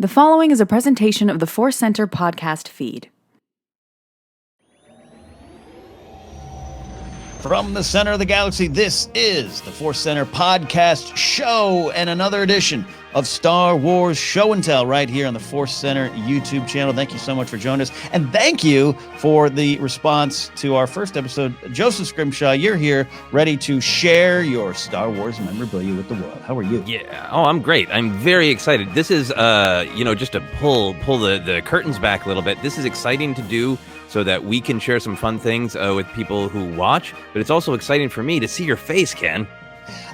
The following is a presentation of the ForceCenter podcast feed. From the center of the galaxy, this is the ForceCenter podcast show and another edition of Star Wars Show and Tell right here on the ForceCenter YouTube channel. Thank you so much for joining us. And thank you for the response to our first episode. Joseph Scrimshaw, you're here ready to share your Star Wars memorabilia with the world. How are you? Yeah. Oh, I'm great. I'm very excited. This is, just to pull the curtains back a little bit. This is exciting to do so that we can share some fun things with people who watch. But it's also exciting for me to see your face, Ken.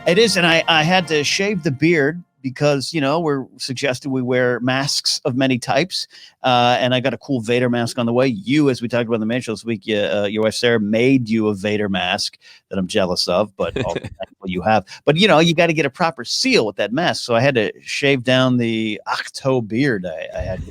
It is. And I had to shave the beard because, we're suggested we wear masks of many types. And I got a cool Vader mask on the way. You, as we talked about in the main show this week, your wife Sarah made you a Vader mask that I'm jealous of, but all thankful you have. But, you got to get a proper seal with that mask. So I had to shave down the Octo beard I had.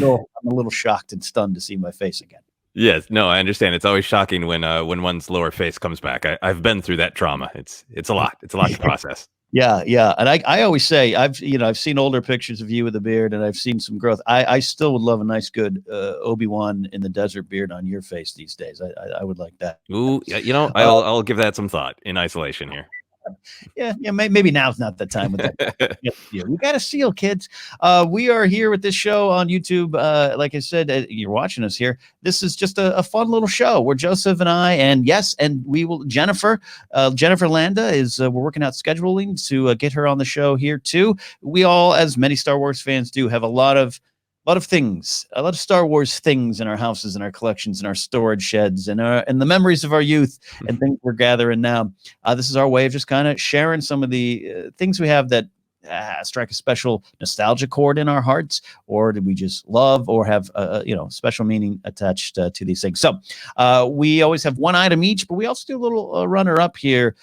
I'm a little shocked and stunned to see my face again. Yes, no, I understand. It's always shocking when one's lower face comes back. I've been through that trauma. It's a lot. It's a lot to process. Yeah. And I always say, I've seen older pictures of you with a beard and I've seen some growth. I still would love a nice, good Obi-Wan in the desert beard on your face these days. I would like that. Ooh, I'll give that some thought in isolation here. Yeah. Maybe now's not the time with that. You got to seal, kids. We are here with this show on YouTube. Like I said, you're watching us here. This is just a fun little show where Joseph and I, and we will. Jennifer Landa is. We're working out scheduling to get her on the show here too. We all, as many Star Wars fans do, have a lot of things, a lot of Star Wars things in our houses, in our collections, in our storage sheds, and the memories of our youth and things we're gathering now. This is our way of just kind of sharing some of the things we have that strike a special nostalgia chord in our hearts, or did we just love or have special meaning attached to these things. So we always have one item each, but we also do a little runner up here.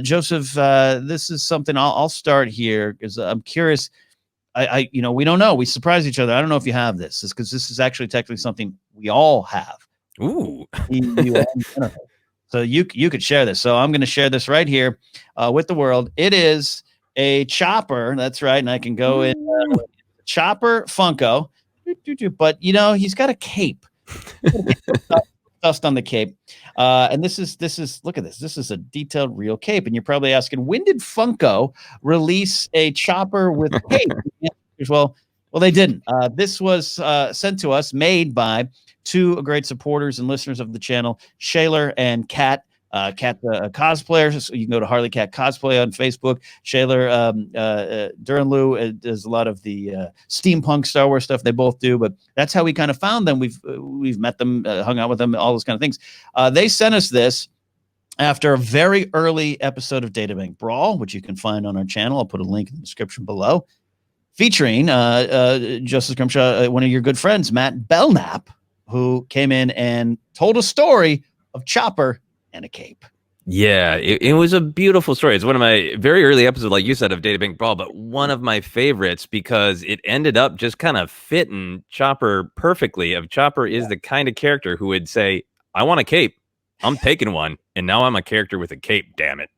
Joseph, this is something I'll start here because I'm curious. We don't know. We surprise each other. I don't know if you have this, because this is actually technically something we all have. Ooh. So you could share this. So I'm going to share this right here with the world. It is a chopper. That's right. And I can go in chopper Funko. But, he's got a cape. Dust on the cape. And this is look at this. This is a detailed real cape. And you're probably asking, when did Funko release a chopper with a cape? Well, they didn't. This was sent to us, made by two great supporters and listeners of the channel, Shaylor and Kat. Kat, cosplayer. So you can go to Harley Cat Cosplay on Facebook. Shaylor Duranlu does a lot of the steampunk Star Wars stuff. They both do, but that's how we kind of found them. We've met them, hung out with them, all those kind of things. They sent us this after a very early episode of Databank Brawl, which you can find on our channel. I'll put a link in the description below, featuring Joseph Scrimshaw, one of your good friends, Matt Belknap, who came in and told a story of Chopper and a cape. Yeah, it was a beautiful story. It's one of my very early episodes, like you said, of Databank Brawl, but one of my favorites because it ended up just kind of fitting Chopper perfectly. Chopper is the kind of character who would say, I want a cape. I'm taking one. And now I'm a character with a cape, damn it.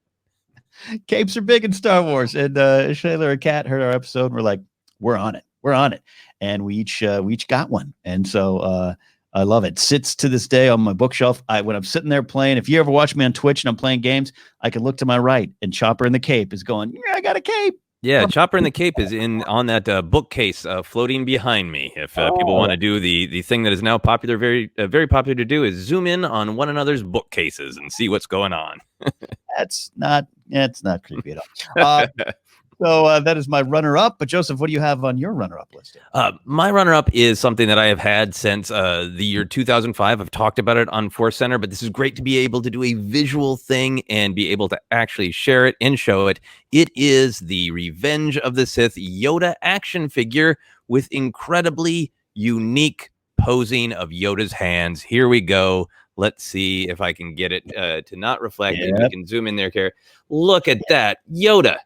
Capes are big in Star Wars. And Shaylor and Kat heard our episode and we're like, we're on it. And we each got one. And so I love it. Sits to this day on my bookshelf. When I'm sitting there playing, if you ever watch me on Twitch and I'm playing games, I can look to my right and Chopper in the cape is going, yeah, I got a cape. Yeah, Chopper in the cape is on that bookcase floating behind me. If people want to do the thing that is now popular, very popular to do, is zoom in on one another's bookcases and see what's going on. It's not creepy at all. So that is my runner-up. But Joseph, what do you have on your runner-up list? My runner-up is something that I have had since the year 2005. I've talked about it on ForceCenter, but this is great to be able to do a visual thing and be able to actually share it and show it. It is the Revenge of the Sith Yoda action figure with incredibly unique posing of Yoda's hands. Here we go. Let's see if I can get it to not reflect. Yep. We can zoom in there, Care. Look at that. Yoda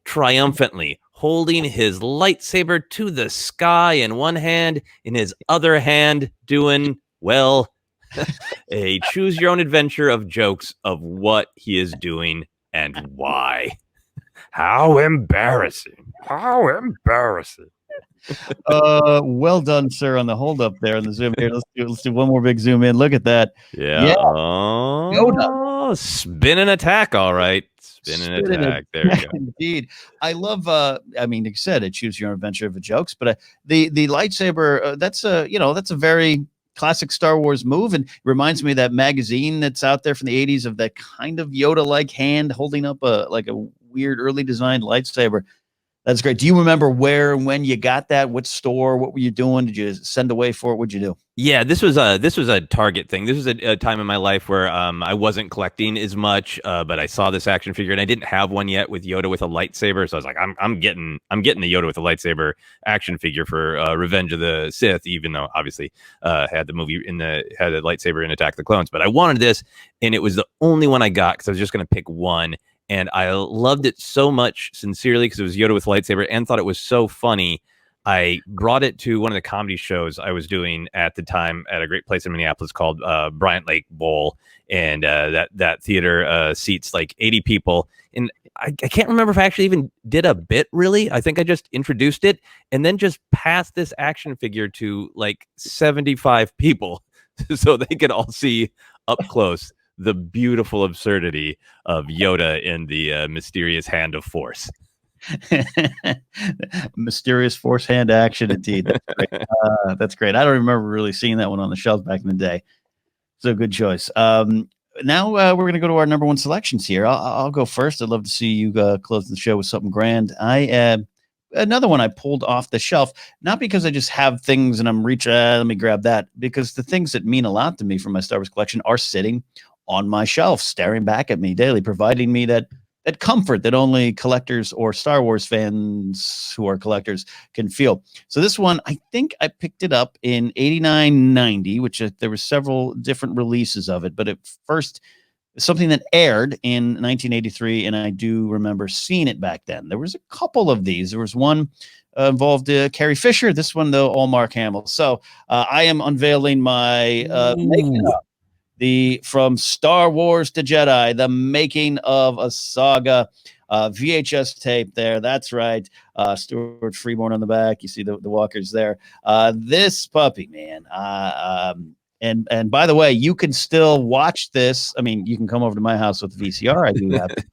triumphantly holding his lightsaber to the sky in one hand, in his other hand doing, well, a choose your own adventure of jokes of what he is doing and why. How embarrassing. How embarrassing. Well done, sir, on the hold up there on the zoom here. Let's do one more big zoom in. Look at that. Yeah. Yoda. Oh, spin and attack. All right. Spin and attack. There you go. Indeed. I love I mean, like you said, it choose your own adventure of the jokes, but the lightsaber, that's a very classic Star Wars move, and reminds me of that magazine that's out there from the 80s of that kind of Yoda-like hand holding up a weird early designed lightsaber. That's great. Do you remember where and when you got that? What store? What were you doing? Did you send away for it? What'd you do? Yeah, this was a Target thing. This was a time in my life where I wasn't collecting as much, but I saw this action figure and I didn't have one yet with Yoda with a lightsaber. So I was like, I'm getting the Yoda with a lightsaber action figure for Revenge of the Sith, even though obviously had the movie had a lightsaber in Attack of the Clones. But I wanted this, and it was the only one I got because I was just going to pick one. And I loved it so much, sincerely, because it was Yoda with lightsaber, and thought it was so funny. I brought it to one of the comedy shows I was doing at the time at a great place in Minneapolis called Bryant Lake Bowl. And that theater seats like 80 people. And I can't remember if I actually even did a bit, really. I think I just introduced it and then just passed this action figure to like 75 people so they could all see up close the beautiful absurdity of Yoda in the mysterious hand of Force. Mysterious Force hand action, indeed. That's great. That's great. I don't remember really seeing that one on the shelves back in the day. So good choice. Now we're going to go to our number one selections here. I'll go first. I'd love to see you close the show with something grand. Another one I pulled off the shelf, not because I just have things and I'm reaching, let me grab that, because the things that mean a lot to me from my Star Wars collection are sitting on my shelf, staring back at me daily, providing me that comfort that only collectors or Star Wars fans who are collectors can feel. So this one, I think I picked it up in 89, 90, which there were several different releases of it, but it first something that aired in 1983, and I do remember seeing it back then. There was a couple of these. There was one involved Carrie Fisher. This one, though, all Mark Hamill. So I am unveiling my making of from Star Wars to Jedi, the making of a saga VHS tape there. That's right. Stuart Freeborn on the back. You see the walkers there. This puppy, man. And by the way, you can still watch this. I mean, you can come over to my house with the VCR. I do have it.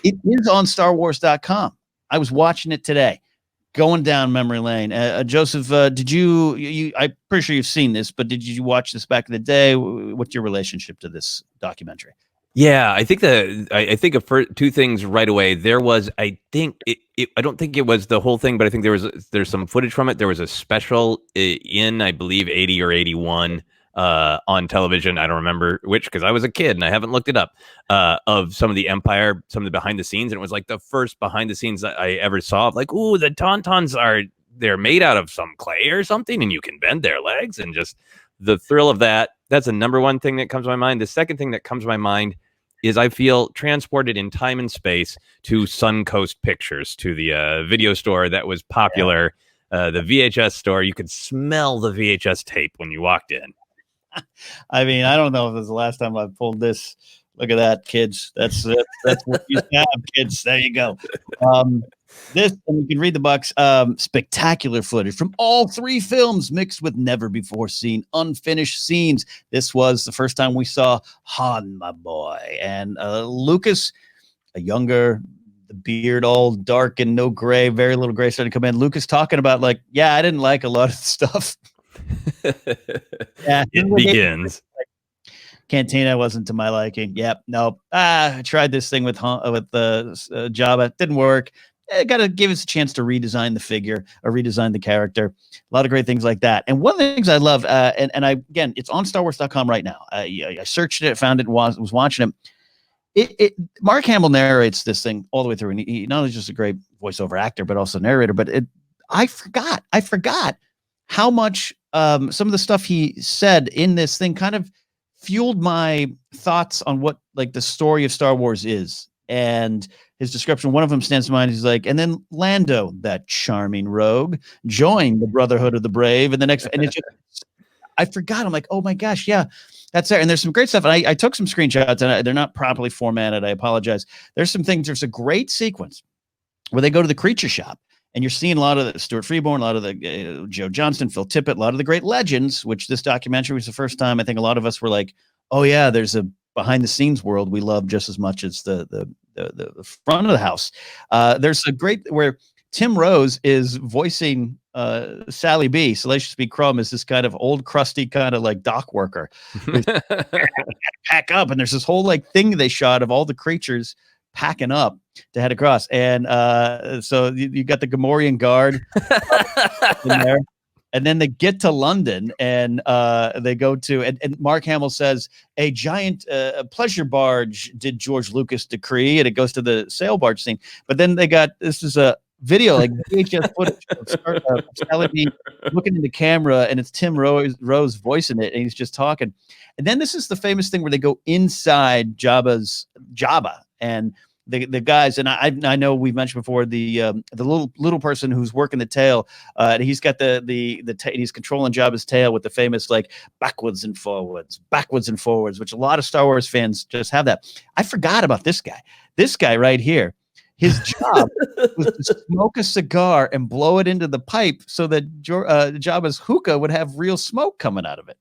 It is on StarWars.com. I was watching it today. Going down memory lane. Joseph, did you I'm pretty sure you've seen this, but did you watch this back in the day? What's your relationship to this documentary? Yeah, I think I think of two things right away. There was, I think I don't think it was the whole thing, but I think there's some footage from it. There was a special in, I believe, 80 or 81 on television. I don't remember which, because I was a kid and I haven't looked it up, of some of the Empire, some of the behind the scenes. And it was like the first behind the scenes that I ever saw of like, ooh, the Tauntauns they're made out of some clay or something, and you can bend their legs, and just the thrill of that. That's the number one thing that comes to my mind. The second thing that comes to my mind is I feel transported in time and space to Suncoast Pictures, to the video store that was popular, the VHS store. You could smell the VHS tape when you walked in. I mean, I don't know if it was the last time I pulled this. Look at that, kids. That's what you have, kids. There you go. This, and you can read the box, spectacular footage from all three films mixed with never before seen unfinished scenes. This was the first time we saw Han, my boy, and Lucas, a younger, the beard all dark and no gray, very little gray starting to come in. Lucas talking about like, yeah, I didn't like a lot of the stuff. Yeah, it begins. Cantina wasn't to my liking. Yep, nope. I tried this thing with the Jabba, didn't work. Got to give us a chance to redesign the figure or redesign the character. A lot of great things like that. And one of the things I love, and again, it's on StarWars.com right now. I searched it, found it, was watching it. Mark Hamill narrates this thing all the way through, and he not only just a great voiceover actor, but also narrator. But I forgot how much some of the stuff he said in this thing kind of fueled my thoughts on what like the story of Star Wars is. And his description, one of them stands to mind. He's like, and then Lando, that charming rogue, joined the Brotherhood of the Brave. And the next, and it's just, I forgot. I'm like, oh my gosh, yeah, that's there. And there's some great stuff. And I took some screenshots, and they're not properly formatted. I apologize. There's some things. There's a great sequence where they go to the creature shop, and you're seeing a lot of the Stuart Freeborn, a lot of the Joe Johnston, Phil Tippett, a lot of the great legends, which this documentary was the first time I think a lot of us were like, oh yeah, there's a behind the scenes world we love just as much as the front of the house. There's a great where Tim Rose is voicing Sally B. Salacious B. Crumb is this kind of old, crusty kind of like dock worker. Pack up, and there's this whole like thing they shot of all the creatures packing up to head across, and so you got the Gamorrean guard in there. And then they get to London, and they go to, and Mark Hamill says, a giant pleasure barge did George Lucas decree, and it goes to the sail barge scene. But then they got, this is a video, like VHS footage of Sally B looking in the camera, and it's Tim Rose voicing it, and he's just talking. And then this is the famous thing where they go inside Jabba, and the guys, and I know we've mentioned before the little person who's working the tail. He's got he's controlling Jabba's tail with the famous like backwards and forwards, which a lot of Star Wars fans just have that. I forgot about this guy. This guy right here. His job was to smoke a cigar and blow it into the pipe so that Jabba's hookah would have real smoke coming out of it.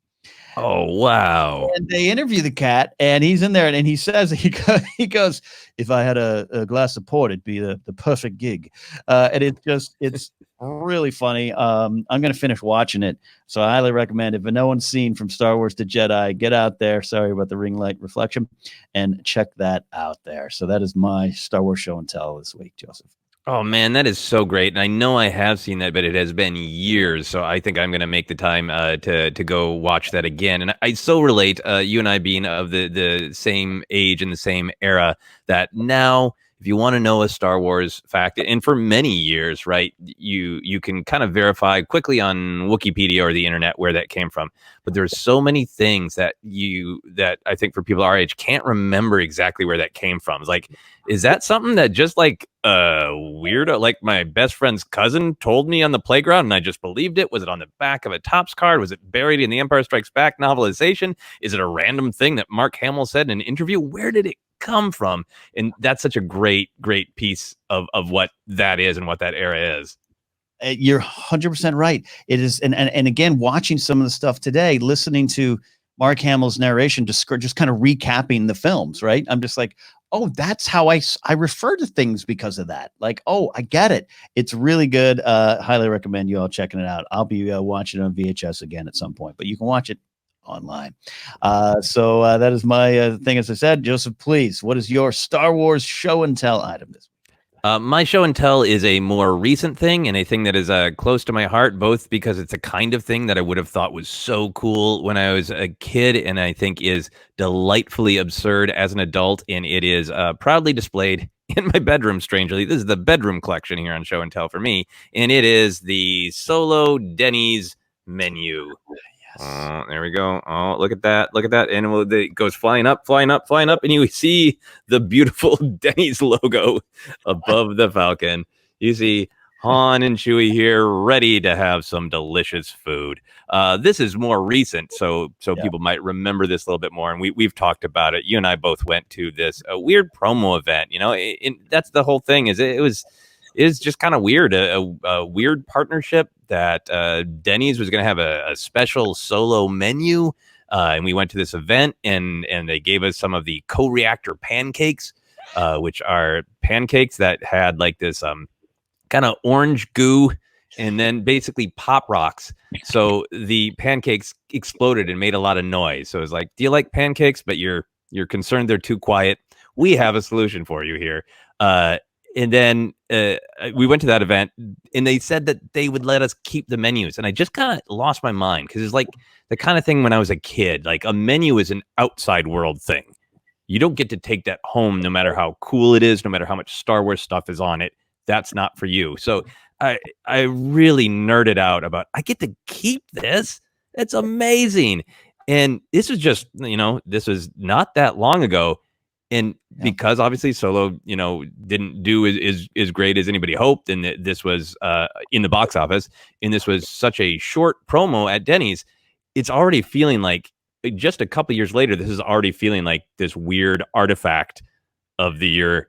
Oh, wow. And they interview the cat, and he's in there, and he says, he goes, if I had a glass of port, it'd be the perfect gig. And it's really funny. I'm going to finish watching it. So I highly recommend, if no one's seen From Star Wars to Jedi, get out there. Sorry about the ring light reflection, and check that out there. So that is my Star Wars show and tell this week, Joseph. Oh, man, that is so great. And I know I have seen that, but it has been years. So I think I'm going to make the time to go watch that again. And I so relate, you and I being of the same age and the same era, that now, if you want to know a Star Wars fact, and for many years, right, you can kind of verify quickly on Wikipedia or the internet where that came from. But there's so many things that I think for people our age can't remember exactly where that came from. It's like, is that something that just like weirdo, like my best friend's cousin told me on the playground and I just believed it? Was it on the back of a Topps card? Was it buried in the Empire Strikes Back novelization? Is it a random thing that Mark Hamill said in an interview? Where did it come from? And that's such a great piece of what that is and what that era is. You're 100% right. It is, and again, watching some of the stuff today, listening to Mark Hamill's narration, just kind of recapping the films, right? I'm just like, oh, that's how I refer to things because of that. Like, oh, I get it. It's really good. Highly recommend you all checking it out. I'll be watching it on VHS again at some point, but you can watch it online. So that is my thing. As I said, Joseph, please, what is your Star Wars show and tell item this week? My show and tell is a more recent thing, and a thing that is close to my heart, both because it's a kind of thing that I would have thought was so cool when I was a kid, and I think is delightfully absurd as an adult, and it is proudly displayed in my bedroom, strangely. This is the bedroom collection here on Show and Tell for me, and it is the Solo Denny's menu. There we go. Oh, look at that. And it goes flying up. And you see the beautiful Denny's logo above the Falcon. You see Han and Chewie here ready to have some delicious food. This is more recent, so people might remember this a little bit more. And we've talked about it. You and I both went to this weird promo event. You know, that's the whole thing. Is just kind of weird, a weird partnership that Denny's was going to have a special Solo menu, and we went to this event, and they gave us some of the co-reactor pancakes, which are pancakes that had like this kind of orange goo and then basically pop rocks. So the pancakes exploded and made a lot of noise. So it was like, do you like pancakes, but you're concerned they're too quiet? We have a solution for you here. And then we went to that event, and they said that they would let us keep the menus. And I just kind of lost my mind, because it's like the kind of thing when I was a kid, like a menu is an outside world thing. You don't get to take that home, no matter how cool it is, no matter how much Star Wars stuff is on it. That's not for you. So I really nerded out about, I get to keep this. It's amazing. And this is just, this was not that long ago. And because obviously Solo, didn't do as great as anybody hoped, and this was in the box office, and this was such a short promo at Denny's, it's already feeling like, just a couple years later, this is already feeling like this weird artifact of the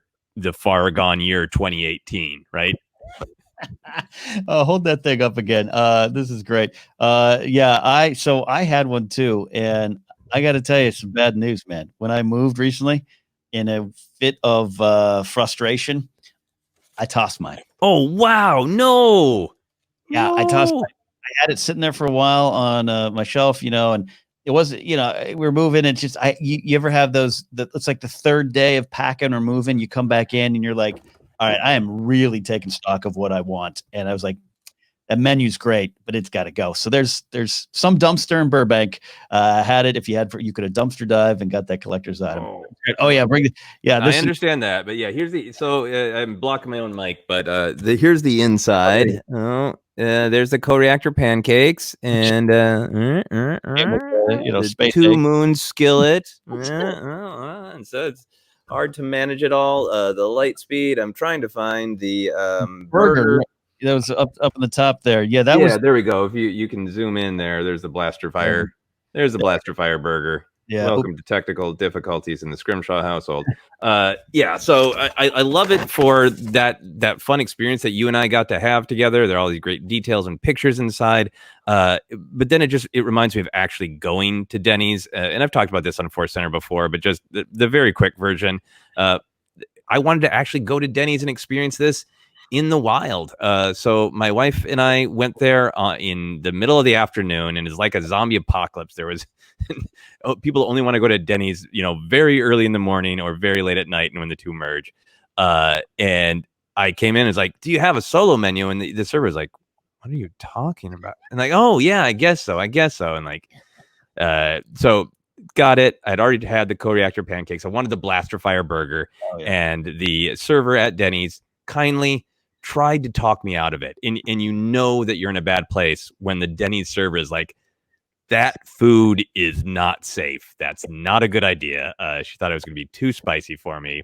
far gone year 2018, right? Hold that thing up again. This is great. Yeah, I had one too, and I got to tell you some bad news, man. When I moved recently, in a fit of frustration, I tossed mine. Oh wow, no. Yeah, I tossed mine. I had it sitting there for a while on my shelf, and it wasn't, we were moving. And just you ever have those? It's like the third day of packing or moving. You come back in and you're like, all right, I am really taking stock of what I want. And I was like, that menu's great, but it's got to go. So there's some dumpster in Burbank. Had it. If you could have dumpster dive and got that collector's item. Oh yeah, bring it. Yeah, I understand that, but yeah, here's the. So I'm blocking my own mic, but here's the inside. Oh, there's the co-reactor pancakes and the space 2 egg. moon skillet. And so it's hard to manage it all. The light speed. I'm trying to find the burger. That was up in the top there. Yeah, there we go. If you can zoom in there's the blaster fire. There's the blaster fire burger. Yeah. Welcome to technical difficulties in the Scrimshaw household. So I love it for that fun experience that you and I got to have together. There are all these great details and pictures inside. But then it reminds me of actually going to Denny's. And I've talked about this on ForceCenter before, but just the very quick version. I wanted to actually go to Denny's and experience this in the wild. So my wife and I went there in the middle of the afternoon, and it's like a zombie apocalypse. There was people only want to go to Denny's, very early in the morning or very late at night, and when the two merge. And I came in and was like, "Do you have a solo menu?" And the server was like, "What are you talking about?" And like, "Oh yeah, I guess so. And like, so got it. I'd already had the co-reactor pancakes. I wanted the blaster fire burger, and the server at Denny's kindly tried to talk me out of it. And that you're in a bad place when the Denny's server is like, that food is not safe. That's not a good idea. She thought it was going to be too spicy for me,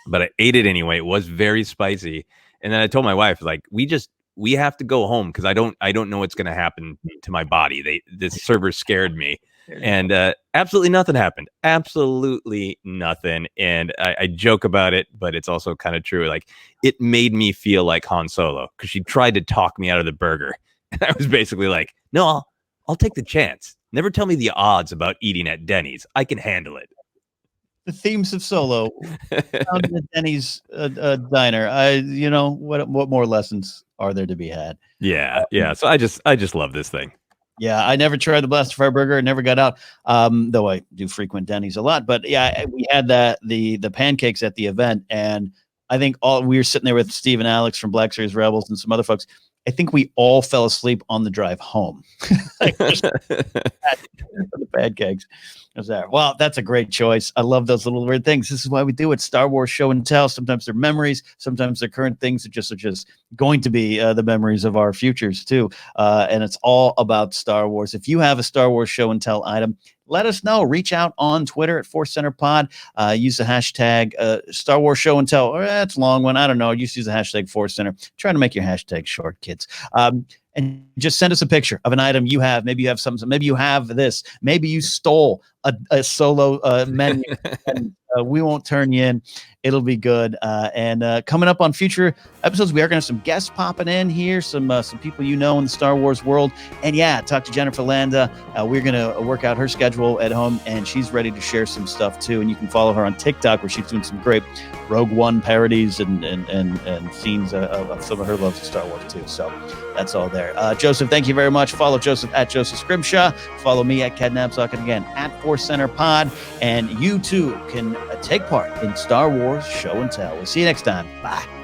but I ate it anyway. It was very spicy. And then I told my wife, like, we have to go home because I don't know what's going to happen to my body. This server scared me. And absolutely nothing happened. Absolutely nothing. And I joke about it, but it's also kind of true. Like, it made me feel like Han Solo because she tried to talk me out of the burger. And I was basically like, no, I'll take the chance. Never tell me the odds about eating at Denny's. I can handle it. The themes of Solo found in Denny's diner. What more lessons are there to be had? Yeah. So I just love this thing. Yeah, I never tried the blaster fire burger. I never got out. Though I do frequent Denny's a lot. But yeah, we had the pancakes at the event, and I think we were sitting there with Steve and Alex from Black Series Rebels and some other folks. I think we all fell asleep on the drive home. The pancakes. Well, that's a great choice. I love those little weird things. This is why we do it. Star Wars show and tell. Sometimes they're memories. Sometimes they're current things that are just going to be the memories of our futures too. And it's all about Star Wars. If you have a Star Wars show and tell item, let us know. Reach out on Twitter at ForceCenter Pod. Use the hashtag Star Wars Show and Tell. That's a long one. I don't know. Use the hashtag ForceCenter. Try to make your hashtag short, kids. And just send us a picture of an item you have. Maybe you have something. Maybe you have this. Maybe you stole a solo menu. And, we won't turn you in. It'll be good. And coming up on future episodes, we are going to have some guests popping in here, some people in the Star Wars world. And yeah, talk to Jennifer Landa. We're going to work out her schedule at home, and she's ready to share some stuff too. And you can follow her on TikTok, where she's doing some great Rogue One parodies and scenes of some of her loves of Star Wars too. So that's all there. Joseph, thank you very much. Follow Joseph at Joseph Scrimshaw. Follow me at Napzok, and again at ForceCenter Pod. And you too can take part in Star Wars Show and Tell. We'll see you next time. Bye.